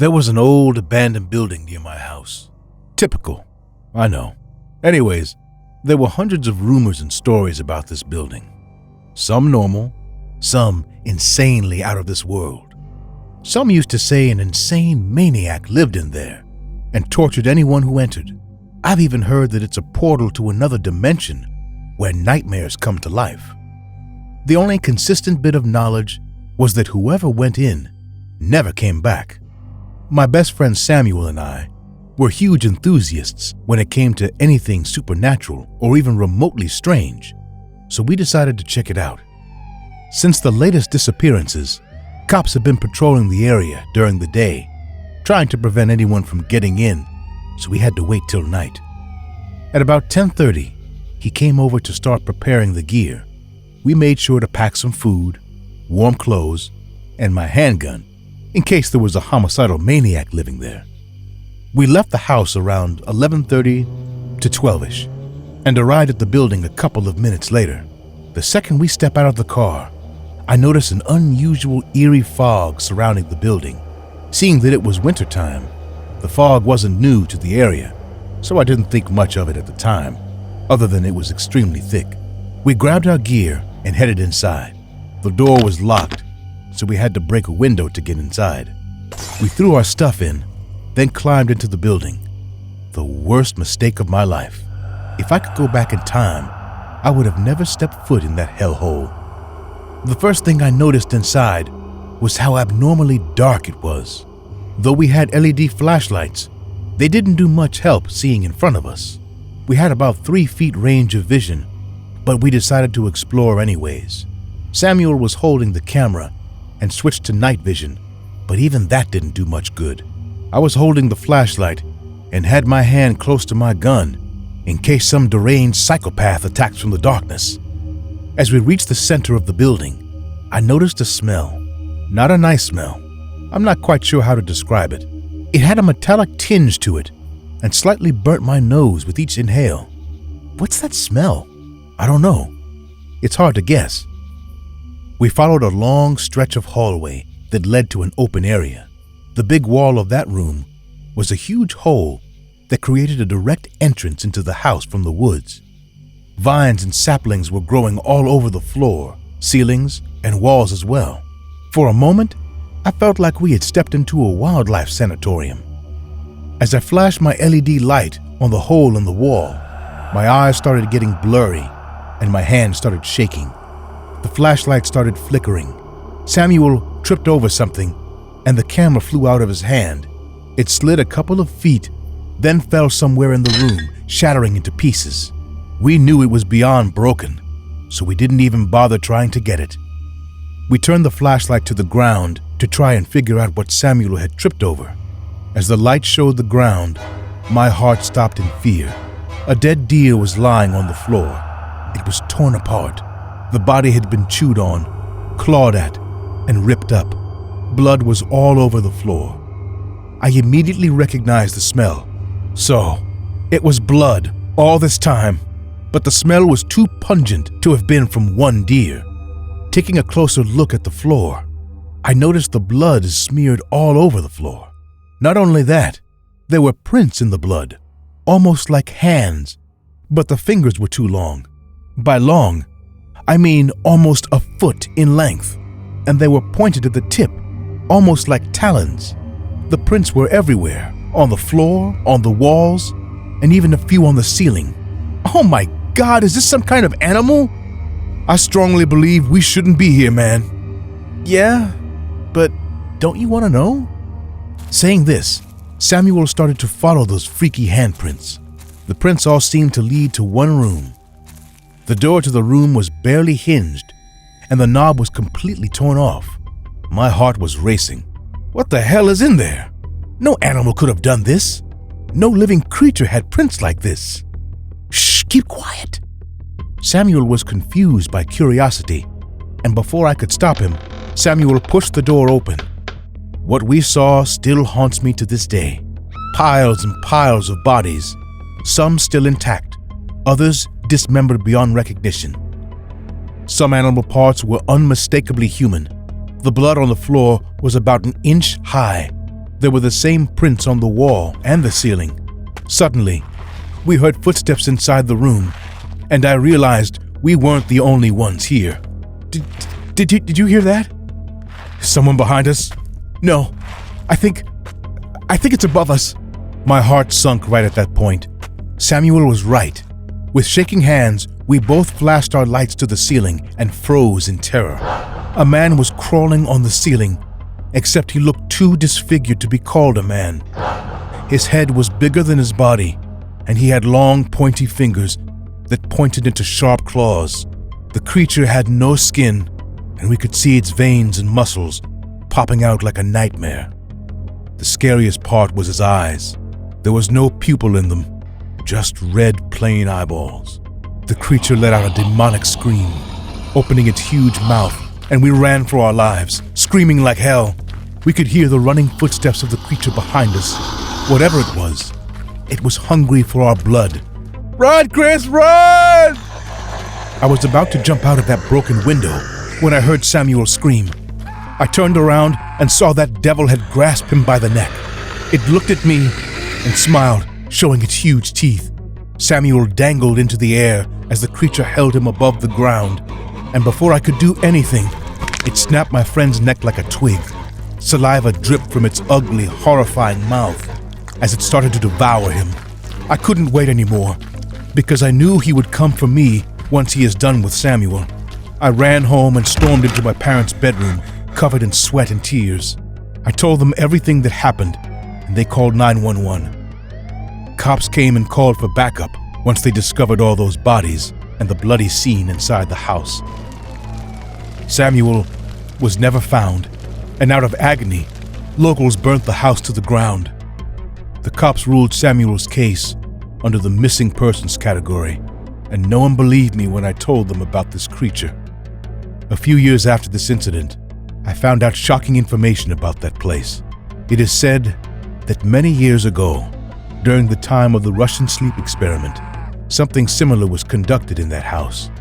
There was an old abandoned building near my house. Typical, I know. Anyways, there were hundreds of rumors and stories about this building. Some normal, some insanely out of this world. Some used to say an insane maniac lived in there and tortured anyone who entered. I've even heard that it's a portal to another dimension where nightmares come to life. The only consistent bit of knowledge was that whoever went in never came back. My best friend Samuel and I were huge enthusiasts when it came to anything supernatural or even remotely strange, so we decided to check it out. Since the latest disappearances, cops have been patrolling the area during the day, trying to prevent anyone from getting in, so we had to wait till night. At about 10:30, he came over to start preparing the gear. We made sure to pack some food, warm clothes, and my handgun in case there was a homicidal maniac living there. We left the house around 11:30 to 12ish and arrived at the building a couple of minutes later. The second we step out of the car, I noticed an unusual eerie fog surrounding the building. Seeing that it was wintertime, the fog wasn't new to the area, so I didn't think much of it at the time, other than it was extremely thick. We grabbed our gear and headed inside. The door was locked, so we had to break a window to get inside. We threw our stuff in, then climbed into the building. The worst mistake of my life. If I could go back in time, I would have never stepped foot in that hellhole. The first thing I noticed inside was how abnormally dark it was. Though we had LED flashlights, they didn't do much help seeing in front of us. We had about 3 feet range of vision, but we decided to explore anyways. Samuel was holding the camera and switched to night vision, but even that didn't do much good. I was holding the flashlight and had my hand close to my gun in case some deranged psychopath attacked from the darkness. As we reached the center of the building, I noticed a smell. Not a nice smell. I'm not quite sure how to describe it. It had a metallic tinge to it and slightly burnt my nose with each inhale. What's that smell? I don't know. It's hard to guess. We followed a long stretch of hallway that led to an open area. The big wall of that room was a huge hole that created a direct entrance into the house from the woods. Vines and saplings were growing all over the floor, ceilings, and walls as well. For a moment, I felt like we had stepped into a wildlife sanatorium. As I flashed my LED light on the hole in the wall, my eyes started getting blurry and my hand started shaking. The flashlight started flickering. Samuel tripped over something and the camera flew out of his hand. It slid a couple of feet, then fell somewhere in the room, shattering into pieces. We knew it was beyond broken, so we didn't even bother trying to get it. We turned the flashlight to the ground to try and figure out what Samuel had tripped over. As the light showed the ground, my heart stopped in fear. A dead deer was lying on the floor. It was torn apart. The body had been chewed on, clawed at, and ripped up. Blood was all over the floor. I immediately recognized the smell. So, it was blood all this time, but the smell was too pungent to have been from one deer. Taking a closer look at the floor, I noticed the blood is smeared all over the floor. Not only that, there were prints in the blood, almost like hands, but the fingers were too long. By long, I mean almost a foot in length, and they were pointed at the tip, almost like talons. The prints were everywhere, on the floor, on the walls, and even a few on the ceiling. Oh my God, is this some kind of animal? I strongly believe we shouldn't be here, man. Yeah, but don't you want to know? Saying this, Samuel started to follow those freaky handprints. The prints all seemed to lead to one room. The door to the room was barely hinged, and the knob was completely torn off. My heart was racing. What the hell is in there? No animal could have done this. No living creature had prints like this. Shh, keep quiet. Samuel was confused by curiosity, and before I could stop him, Samuel pushed the door open. What we saw still haunts me to this day. Piles and piles of bodies, some still intact, others dismembered beyond recognition. Some animal parts were unmistakably human. The blood on the floor was about an inch high, There were the same prints on the wall and the ceiling. Suddenly, we heard footsteps inside the room, and I realized we weren't the only ones here. Did you hear that? Someone behind us? No, I think it's above us. My heart sunk right at that point. Samuel was right. With shaking hands, we both flashed our lights to the ceiling and froze in terror. A man was crawling on the ceiling, except he looked too disfigured to be called a man. His head was bigger than his body, and he had long, pointy fingers that pointed into sharp claws. The creature had no skin, and we could see its veins and muscles popping out like a nightmare. The scariest part was his eyes. There was no pupil in them, just red, plain eyeballs. The creature let out a demonic scream, opening its huge mouth, and we ran for our lives, screaming like hell. We could hear the running footsteps of the creature behind us. Whatever it was hungry for our blood. Run, Chris, run! I was about to jump out of that broken window when I heard Samuel scream. I turned around and saw that devil had grasped him by the neck. It looked at me and smiled, showing its huge teeth. Samuel dangled into the air as the creature held him above the ground, and before I could do anything, it snapped my friend's neck like a twig. Saliva dripped from its ugly, horrifying mouth as it started to devour him. I couldn't wait anymore, because I knew he would come for me once he is done with Samuel. I ran home and stormed into my parents' bedroom, covered in sweat and tears. I told them everything that happened, and they called 911. Cops came and called for backup once they discovered all those bodies and the bloody scene inside the house. Samuel was never found, and out of agony, locals burnt the house to the ground. The cops ruled Samuel's case under the missing persons category, and no one believed me when I told them about this creature. A few years after this incident, I found out shocking information about that place. It is said that many years ago, during the time of the Russian sleep experiment, something similar was conducted in that house.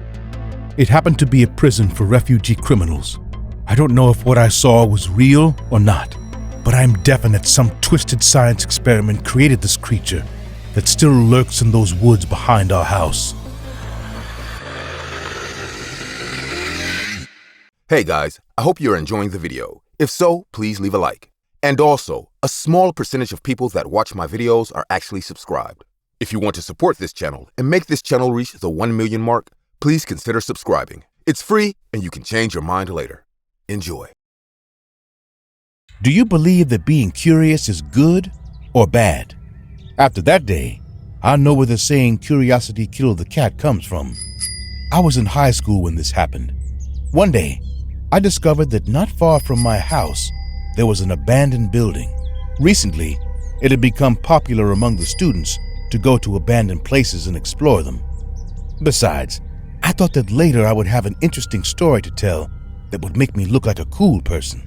It happened to be a prison for refugee criminals. I don't know if what I saw was real or not, but I am definite some twisted science experiment created this creature that still lurks in those woods behind our house. Hey guys, I hope you're enjoying the video. If so, please leave a like. And also, a small percentage of people that watch my videos are actually subscribed. If you want to support this channel and make this channel reach the 1 million mark, please consider subscribing. It's free and you can change your mind later. Enjoy. Do you believe that being curious is good or bad? After that day, I know where the saying "curiosity killed the cat" comes from. I was in high school when this happened. One day, I discovered that not far from my house, there was an abandoned building. Recently, it had become popular among the students to go to abandoned places and explore them. Besides, I thought that later I would have an interesting story to tell that would make me look like a cool person.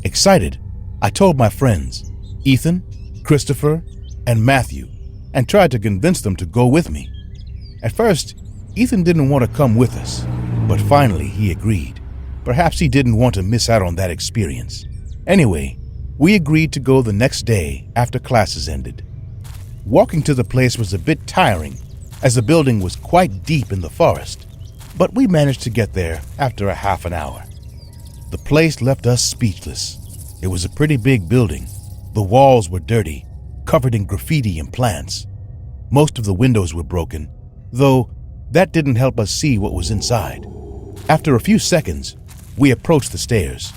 Excited, I told my friends, Ethan, Christopher, and Matthew, and tried to convince them to go with me. At first, Ethan didn't want to come with us, but finally he agreed. Perhaps he didn't want to miss out on that experience. Anyway, we agreed to go the next day after classes ended. Walking to the place was a bit tiring, as the building was quite deep in the forest, but we managed to get there after a half an hour. The place left us speechless. It was a pretty big building. The walls were dirty, covered in graffiti and plants. Most of the windows were broken, though that didn't help us see what was inside. After a few seconds, we approached the stairs.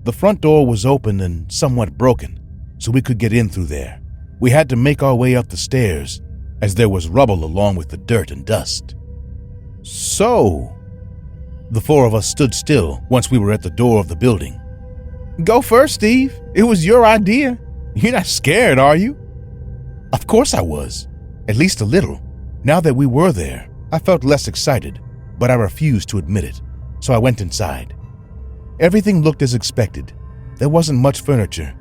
The front door was open and somewhat broken, so we could get in through there. We had to make our way up the stairs, as there was rubble along with the dirt and dust. So, the four of us stood still once we were at the door of the building. "Go first, Steve. It was your idea. You're not scared, are you?" Of course I was, at least a little. Now that we were there, I felt less excited, but I refused to admit it, so I went inside. Everything looked as expected. There wasn't much furniture,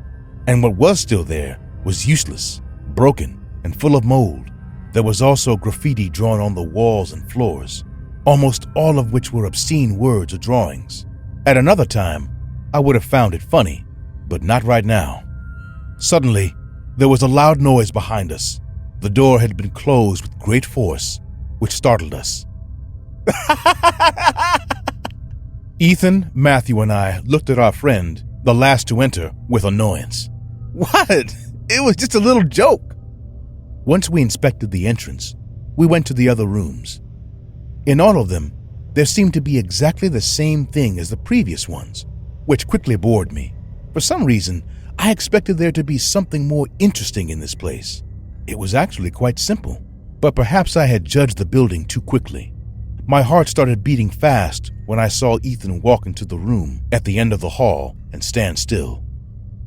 and what was still there was useless, broken, and full of mold. There was also graffiti drawn on the walls and floors, almost all of which were obscene words or drawings. At another time, I would have found it funny, but not right now. Suddenly, there was a loud noise behind us. The door had been closed with great force, which startled us. Ethan, Matthew, and I looked at our friend, the last to enter, with annoyance. What? It was just a little joke. Once we inspected the entrance, we went to the other rooms. In all of them, there seemed to be exactly the same thing as the previous ones, which quickly bored me. For some reason, I expected there to be something more interesting in this place. It was actually quite simple, but perhaps I had judged the building too quickly. My heart started beating fast when I saw Ethan walk into the room at the end of the hall and stand still.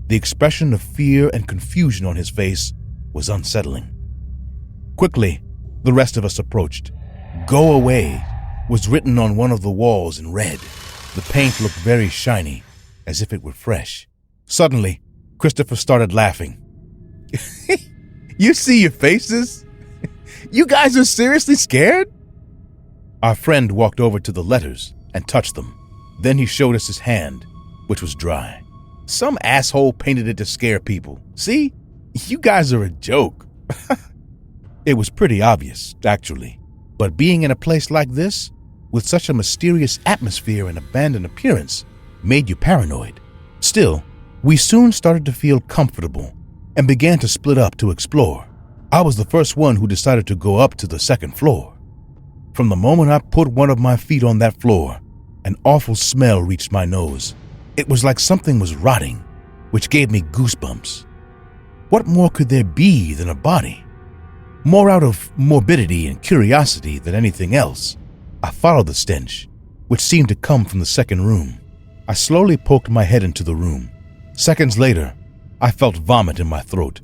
The expression of fear and confusion on his face was unsettling. Quickly, the rest of us approached. "Go away" was written on one of the walls in red. The paint looked very shiny, as if it were fresh. Suddenly, Christopher started laughing. You see your faces? You guys are seriously scared? Our friend walked over to the letters and touched them. Then he showed us his hand, which was dry. Some asshole painted it to scare people. See? You guys are a joke. It was pretty obvious, actually. But being in a place like this, with such a mysterious atmosphere and abandoned appearance, made you paranoid. Still, we soon started to feel comfortable and began to split up to explore. I was the first one who decided to go up to the second floor. From the moment I put one of my feet on that floor, an awful smell reached my nose. It was like something was rotting, which gave me goosebumps. What more could there be than a body? More out of morbidity and curiosity than anything else, I followed the stench, which seemed to come from the second room. I slowly poked my head into the room. Seconds later, I felt vomit in my throat,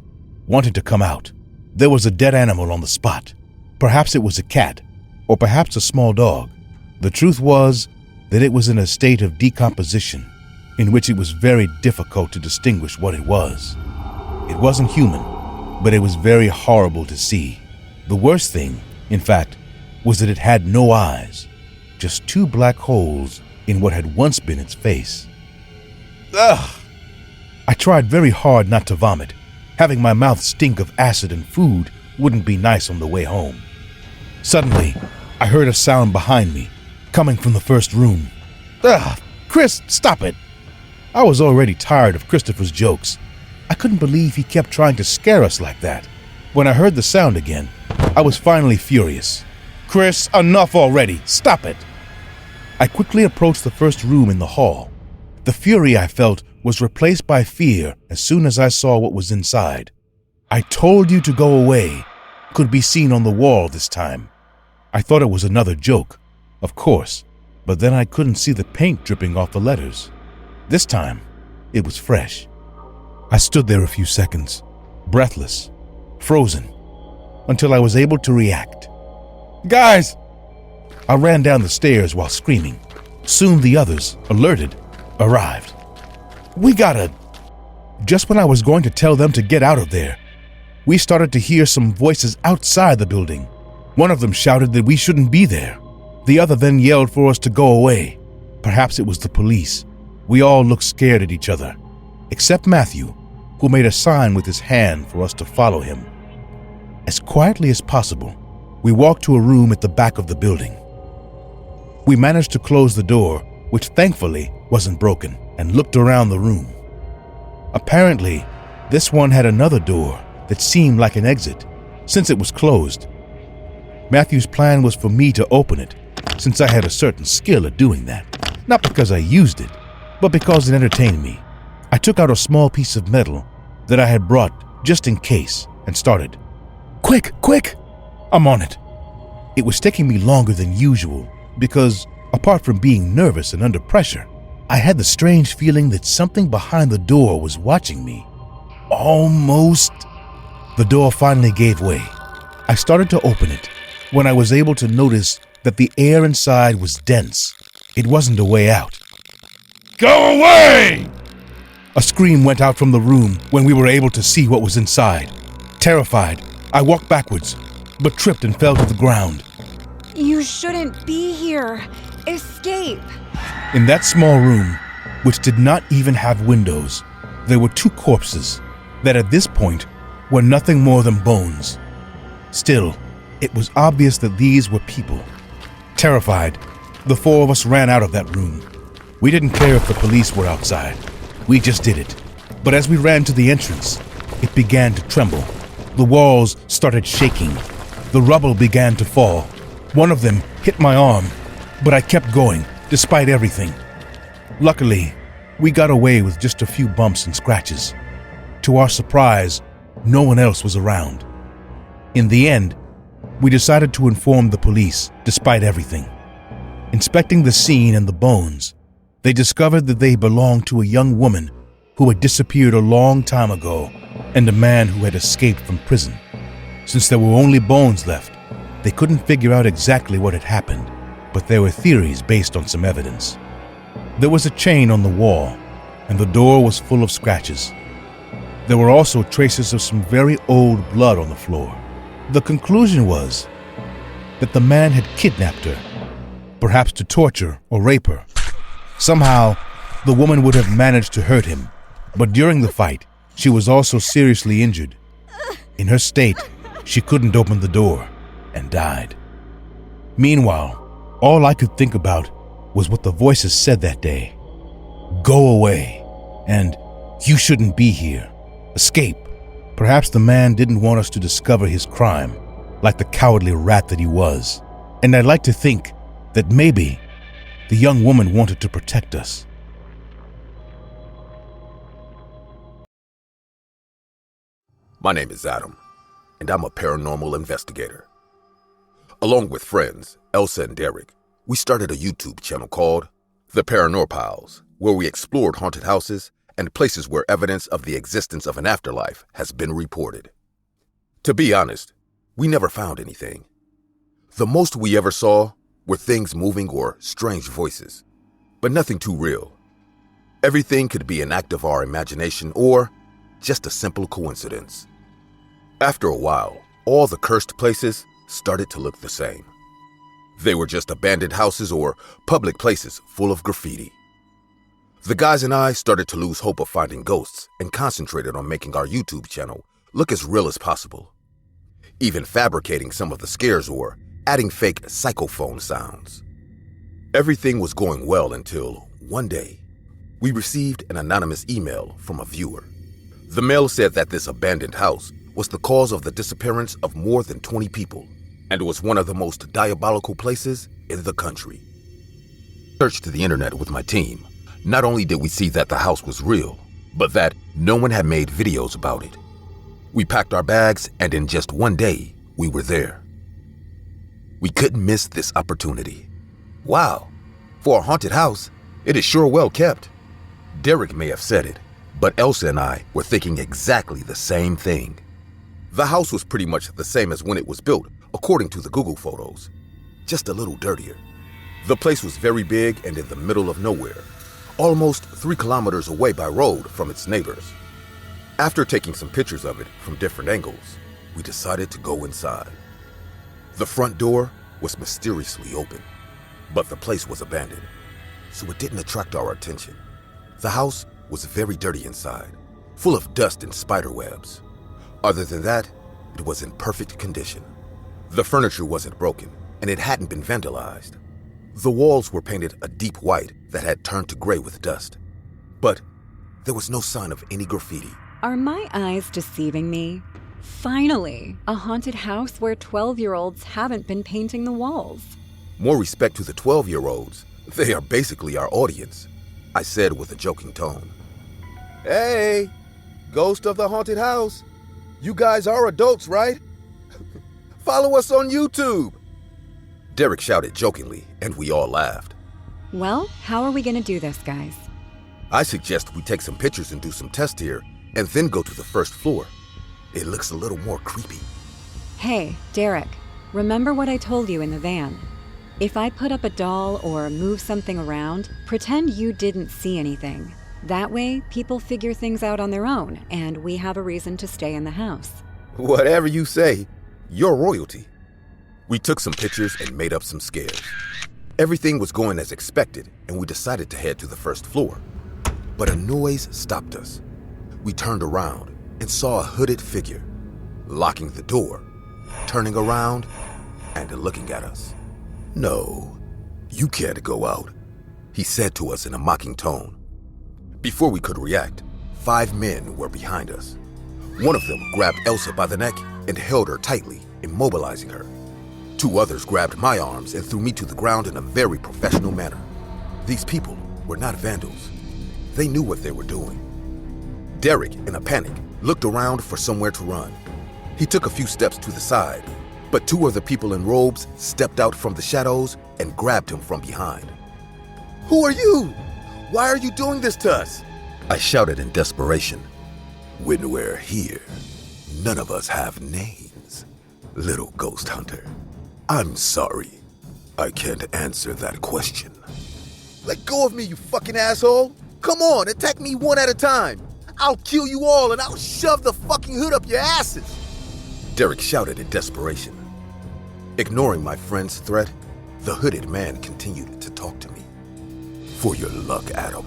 wanting to come out. There was a dead animal on the spot. Perhaps it was a cat, or perhaps a small dog. The truth was that it was in a state of decomposition, in which it was very difficult to distinguish what it was. It wasn't human, but it was very horrible to see. The worst thing, in fact, was that it had no eyes, just two black holes in what had once been its face. Ugh! I tried very hard not to vomit. Having my mouth stink of acid and food wouldn't be nice on the way home. Suddenly, I heard a sound behind me, coming from the first room. Ugh! Chris, stop it! I was already tired of Christopher's jokes. I couldn't believe he kept trying to scare us like that. When I heard the sound again, I was finally furious. Chris, enough already! Stop it! I quickly approached the first room in the hall. The fury I felt was replaced by fear as soon as I saw what was inside. "I told you to go away" could be seen on the wall this time. I thought it was another joke, of course, but then I couldn't see the paint dripping off the letters. This time, it was fresh. I stood there a few seconds, breathless, frozen, until I was able to react. "Guys!" I ran down the stairs while screaming. Soon the others, alerted, arrived. "We gotta..." Just when I was going to tell them to get out of there, we started to hear some voices outside the building. One of them shouted that we shouldn't be there. The other then yelled for us to go away. Perhaps it was the police. We all looked scared at each other, except Matthew, who made a sign with his hand for us to follow him. As quietly as possible, we walked to a room at the back of the building. We managed to close the door, which thankfully wasn't broken, and looked around the room. Apparently, this one had another door that seemed like an exit, since it was closed. Matthew's plan was for me to open it, since I had a certain skill at doing that. Not because I used it, but because it entertained me. I took out a small piece of metal that I had brought just in case and started. "Quick, quick! I'm on it." It was taking me longer than usual because, apart from being nervous and under pressure, I had the strange feeling that something behind the door was watching me. Almost. The door finally gave way. I started to open it when I was able to notice that the air inside was dense. It wasn't a way out. "Go away!" A scream went out from the room when we were able to see what was inside. Terrified, I walked backwards, but tripped and fell to the ground. "You shouldn't be here. Escape." In that small room, which did not even have windows, there were two corpses, that at this point were nothing more than bones. Still, it was obvious that these were people. Terrified, the four of us ran out of that room. We didn't care if the police were outside. We just did it. But as we ran to the entrance, it began to tremble. The walls started shaking. The rubble began to fall. One of them hit my arm, but I kept going, despite everything. Luckily, we got away with just a few bumps and scratches. To our surprise, no one else was around. In the end, we decided to inform the police, despite everything. Inspecting the scene and the bones, they discovered that they belonged to a young woman who had disappeared a long time ago and a man who had escaped from prison. Since there were only bones left, they couldn't figure out exactly what had happened, but there were theories based on some evidence. There was a chain on the wall, and the door was full of scratches. There were also traces of some very old blood on the floor. The conclusion was that the man had kidnapped her, perhaps to torture or rape her. Somehow, the woman would have managed to hurt him, but during the fight, she was also seriously injured. In her state, she couldn't open the door and died. Meanwhile, all I could think about was what the voices said that day. Go away, and you shouldn't be here. Escape. Perhaps the man didn't want us to discover his crime, like the cowardly rat that he was. And I'd like to think that maybe the young woman wanted to protect us. My name is Adam, and I'm a paranormal investigator. Along with friends, Elsa and Derek, we started a YouTube channel called The Paranorpals, where we explored haunted houses and places where evidence of the existence of an afterlife has been reported. To be honest, we never found anything. The most we ever saw were things moving or strange voices, but nothing too real. Everything could be an act of our imagination or just a simple coincidence. After a while, all the cursed places started to look the same. They were just abandoned houses or public places full of graffiti. The guys and I started to lose hope of finding ghosts and concentrated on making our YouTube channel look as real as possible, even fabricating some of the scares or adding fake psychophone sounds. Everything was going well until one day, we received an anonymous email from a viewer. The mail said that this abandoned house was the cause of the disappearance of more than 20 people and was one of the most diabolical places in the country. Searched the internet with my team. Not only did we see that the house was real, but that no one had made videos about it. We packed our bags, and in just one day, we were there. We couldn't miss this opportunity. Wow, for a haunted house, it is sure well kept. Derek may have said it, but Elsa and I were thinking exactly the same thing. The house was pretty much the same as when it was built, according to the Google photos, just a little dirtier. The place was very big and in the middle of nowhere, almost 3 kilometers away by road from its neighbors. After taking some pictures of it from different angles, we decided to go inside. The front door was mysteriously open, but the place was abandoned, so it didn't attract our attention. The house was very dirty inside, full of dust and spider webs. Other than that, it was in perfect condition. The furniture wasn't broken, and it hadn't been vandalized. The walls were painted a deep white that had turned to gray with dust. But there was no sign of any graffiti. Are my eyes deceiving me? Finally, a haunted house where 12-year-olds haven't been painting the walls. More respect to the 12-year-olds. They are basically our audience, I said with a joking tone. Hey, ghost of the haunted house. You guys are adults, right? Follow us on YouTube. Derek shouted jokingly, and we all laughed. Well, how are we gonna do this, guys? I suggest we take some pictures and do some tests here, and then go to the first floor. It looks a little more creepy. Hey, Derek, remember what I told you in the van? If I put up a doll or move something around, pretend you didn't see anything. That way, people figure things out on their own, and we have a reason to stay in the house. Whatever you say, you're royalty. We took some pictures and made up some scares. Everything was going as expected, and we decided to head to the first floor. But a noise stopped us. We turned around, and saw a hooded figure, locking the door, turning around, and looking at us. "No, you can't go out," he said to us in a mocking tone. Before we could react, 5 men were behind us. One of them grabbed Elsa by the neck and held her tightly, immobilizing her. 2 others grabbed my arms and threw me to the ground in a very professional manner. These people were not vandals. They knew what they were doing. Derek, in a panic, looked around for somewhere to run. He took a few steps to the side, but 2 of the people in robes stepped out from the shadows and grabbed him from behind. "Who are you? Why are you doing this to us?" I shouted in desperation. "When we're here, none of us have names, little ghost hunter. I'm sorry. I can't answer that question." "Let go of me, you fucking asshole! Come on, attack me one at a time! I'll kill you all and I'll shove the fucking hood up your asses!" Derek shouted in desperation. Ignoring my friend's threat, the hooded man continued to talk to me. "For your luck, Adam,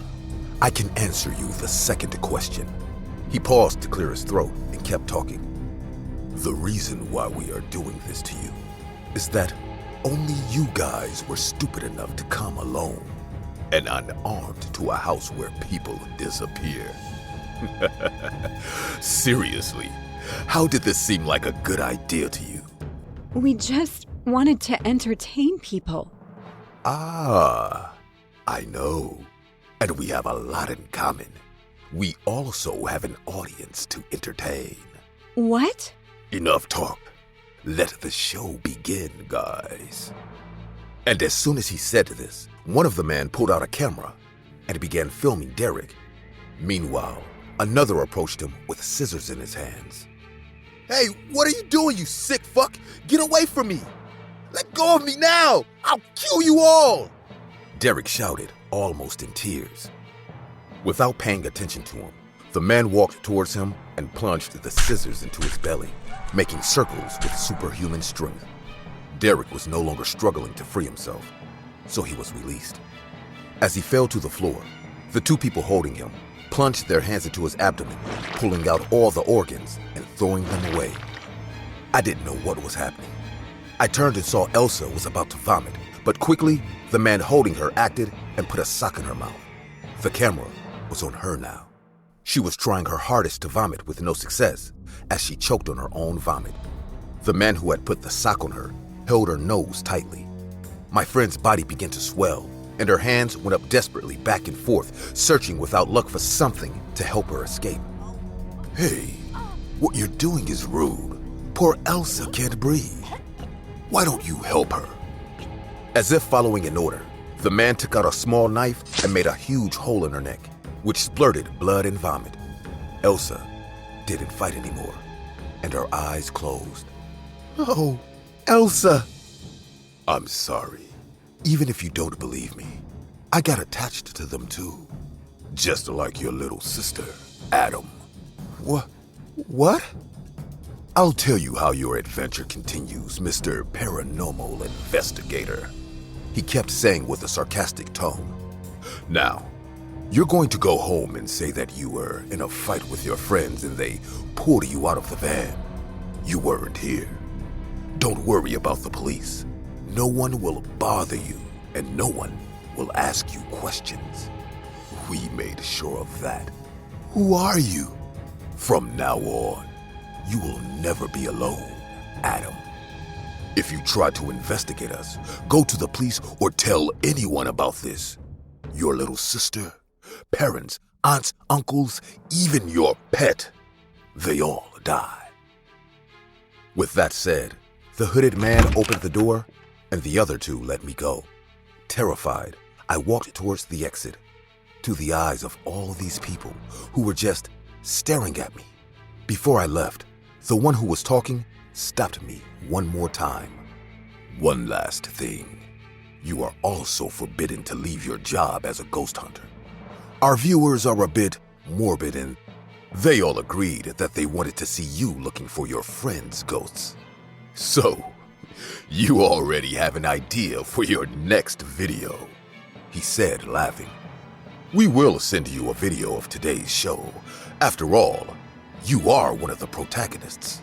I can answer you the second question." He paused to clear his throat and kept talking. "The reason why we are doing this to you is that only you guys were stupid enough to come alone and unarmed to a house where people disappear." Seriously, how did this seem like a good idea to you? We just wanted to entertain people. Ah, I know. And we have a lot in common. We also have an audience to entertain. What? Enough talk. Let the show begin, guys. And as soon as he said this, one of the men pulled out a camera and began filming Derek. Meanwhile, another approached him with scissors in his hands. "Hey, what are you doing, you sick fuck? Get away from me! Let go of me now! I'll kill you all!" Derek shouted, almost in tears. Without paying attention to him, the man walked towards him and plunged the scissors into his belly, making circles with superhuman strength. Derek was no longer struggling to free himself, so he was released. As he fell to the floor, the 2 people holding him plunged their hands into his abdomen, pulling out all the organs and throwing them away. I didn't know what was happening. I turned and saw Elsa was about to vomit, but quickly, the man holding her acted and put a sock in her mouth. The camera was on her now. She was trying her hardest to vomit with no success, as she choked on her own vomit. The man who had put the sock on her held her nose tightly. My friend's body began to swell, and her hands went up desperately back and forth, searching without luck for something to help her escape. "Hey, what you're doing is rude. Poor Elsa can't breathe. Why don't you help her?" As if following an order, the man took out a small knife and made a huge hole in her neck, which splurted blood and vomit. Elsa didn't fight anymore, and her eyes closed. "Oh, Elsa!" "I'm sorry. Even if you don't believe me, I got attached to them too. Just like your little sister, Adam." What? "I'll tell you how your adventure continues, Mr. Paranormal Investigator," he kept saying with a sarcastic tone. "Now, you're going to go home and say that you were in a fight with your friends and they pulled you out of the van. You weren't here. Don't worry about the police. No one will bother you, and no one will ask you questions. We made sure of that. Who are you? From now on, you will never be alone, Adam. If you try to investigate us, go to the police or tell anyone about this, your little sister, parents, aunts, uncles, even your pet, they all die." With that said, the hooded man opened the door, and the other 2 let me go. Terrified, I walked towards the exit, to the eyes of all of these people who were just staring at me. Before I left, the one who was talking stopped me one more time. "One last thing. You are also forbidden to leave your job as a ghost hunter. Our viewers are a bit morbid and they all agreed that they wanted to see you looking for your friends' ghosts. So, you already have an idea for your next video," he said, laughing. "We will send you a video of today's show. After all, You are one of the protagonists.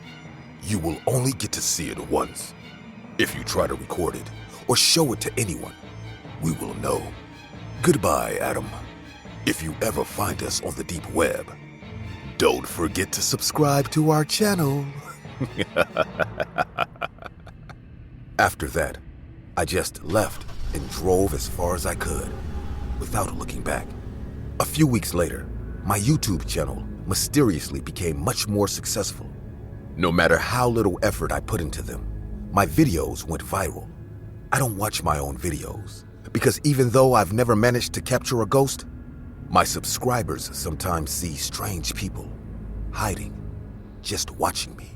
You will only get to see it once. If you try to record it or show it to anyone, we will know. Goodbye, Adam. If you ever find us on the deep web, don't forget to subscribe to our channel. After that, I just left and drove as far as I could, without looking back. A few weeks later, my YouTube channel mysteriously became much more successful. No matter how little effort I put into them, my videos went viral. I don't watch my own videos, because even though I've never managed to capture a ghost, my subscribers sometimes see strange people hiding, just watching me.